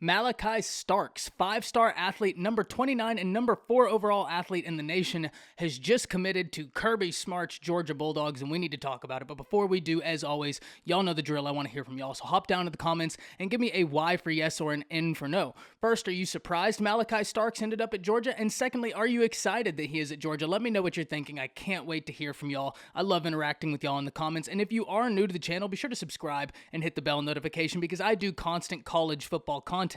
Malaki Starks, 5-star athlete, number 29 and number 4 overall athlete in the nation, has just committed to Kirby Smart's Georgia Bulldogs, and we need to talk about it. But before we do, as always, y'all know the drill. I want to hear from y'all, so hop down to the comments and give me a Y for yes or an N for no. First, are you surprised Malaki Starks ended up at Georgia? And secondly, are you excited that he is at Georgia? Let me know what you're thinking. I can't wait to hear from y'all. I love interacting with y'all in the comments, and if you are new to the channel, be sure to subscribe and hit the bell notification because I do constant college football content.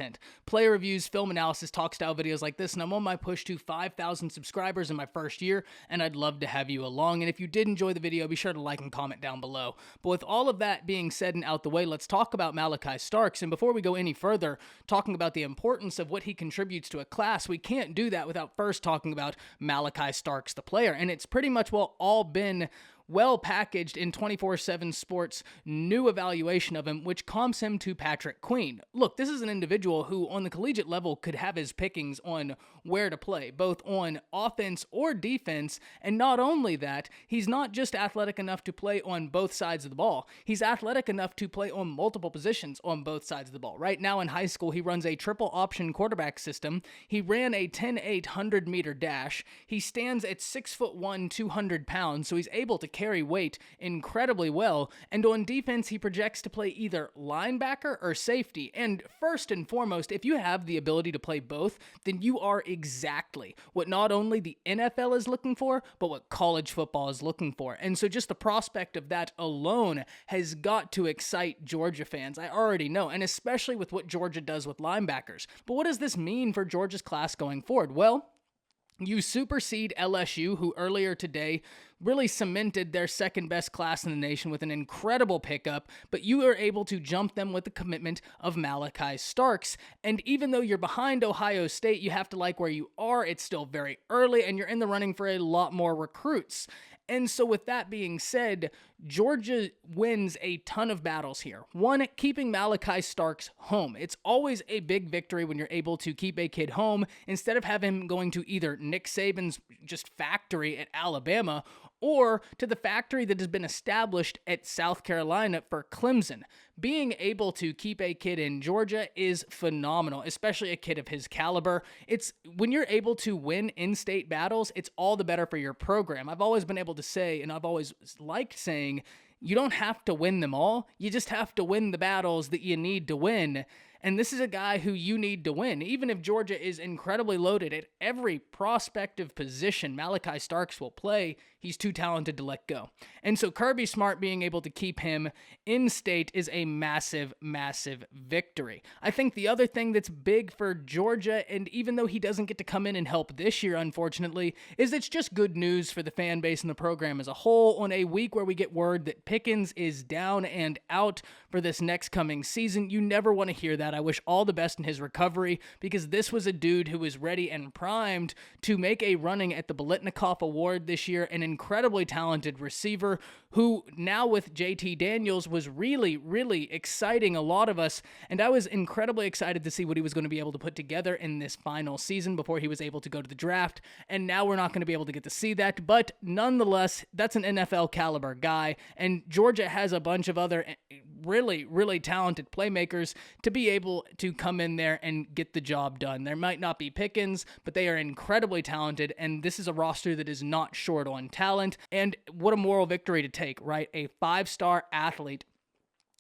Player reviews, film analysis, talk style videos like this, and I'm on my push to 5,000 subscribers in my first year, and I'd love to have you along. And if you did enjoy the video, be sure to like and comment down below. But with all of that being said and out the way, let's talk about Malaki Starks. And before we go any further, talking about the importance of what he contributes to a class, we can't do that without first talking about Malaki Starks, the player. And it's pretty much all been well packaged in 24/7 Sports' new evaluation of him, which comps him to Patrick Queen. Look, this is an individual who on the collegiate level could have his pickings on where to play, both on offense or defense. And not only that, he's not just athletic enough to play on both sides of the ball. He's athletic enough to play on multiple positions on both sides of the ball. Right now in high school, he runs a triple option quarterback system. He ran a 10-8 100-meter dash. He stands at 6'1", 200 pounds, so he's able to carry weight incredibly well, and on defense he projects to play either linebacker or safety. And first and foremost, if you have the ability to play both, then you are exactly what not only the NFL is looking for, but what college football is looking for. And so just the prospect of that alone has got to excite Georgia fans. I already know, and especially with what Georgia does with linebackers. But what does this mean for Georgia's class going forward? Well, you supersede LSU, who earlier today really cemented their second best class in the nation with an incredible pickup, but you are able to jump them with the commitment of Malaki Starks. And even though you're behind Ohio State, you have to like where you are. It's still very early, and you're in the running for a lot more recruits. And so with that being said, Georgia wins a ton of battles here. One, keeping Malaki Starks home. It's always a big victory when you're able to keep a kid home instead of having him going to either Nick Saban's just factory at Alabama or to the factory that has been established at South Carolina for Clemson. Being able to keep a kid in Georgia is phenomenal, especially a kid of his caliber. It's when you're able to win in-state battles, it's all the better for your program. I've always been able to say, and I've always liked saying, you don't have to win them all. You just have to win the battles that you need to win. And this is a guy who you need to win. Even if Georgia is incredibly loaded at every prospective position Malaki Starks will play, he's too talented to let go. And so Kirby Smart being able to keep him in state is a massive, massive victory. I think the other thing that's big for Georgia, and even though he doesn't get to come in and help this year, unfortunately, is it's just good news for the fan base and the program as a whole on a week where we get word that Pickens is down and out for this next coming season. You never want to hear that. I wish all the best in his recovery because this was a dude who was ready and primed to make a running at the Biletnikoff Award this year, an incredibly talented receiver who now with JT Daniels was really, really exciting a lot of us, and I was incredibly excited to see what he was going to be able to put together in this final season before he was able to go to the draft, and now we're not going to be able to get to see that, but nonetheless, that's an NFL caliber guy, and Georgia has a bunch of other really, really talented playmakers to be able to come in there and get the job done. There might not be Pickens, but they are incredibly talented, and this is a roster that is not short on talent, and what a moral victory to take, right? A 5-star athlete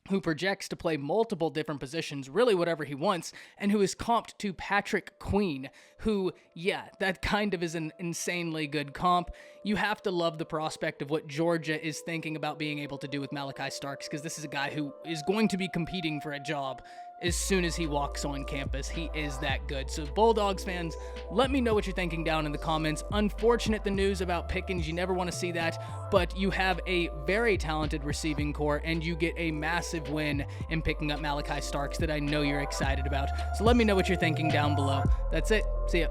who projects to play multiple different positions, really whatever he wants, and who is comped to Patrick Queen, who, yeah, that kind of is an insanely good comp. You have to love the prospect of what Georgia is thinking about being able to do with Malaki Starks, because this is a guy who is going to be competing for a job as soon as he walks on campus. He is that good. So Bulldogs fans, let me know what you're thinking down in the comments. Unfortunate the news about Pickens. You never want to see that, but you have a very talented receiving core and you get a massive win in picking up Malaki Starks that I know you're excited about. So let me know what you're thinking down below. That's it. See ya.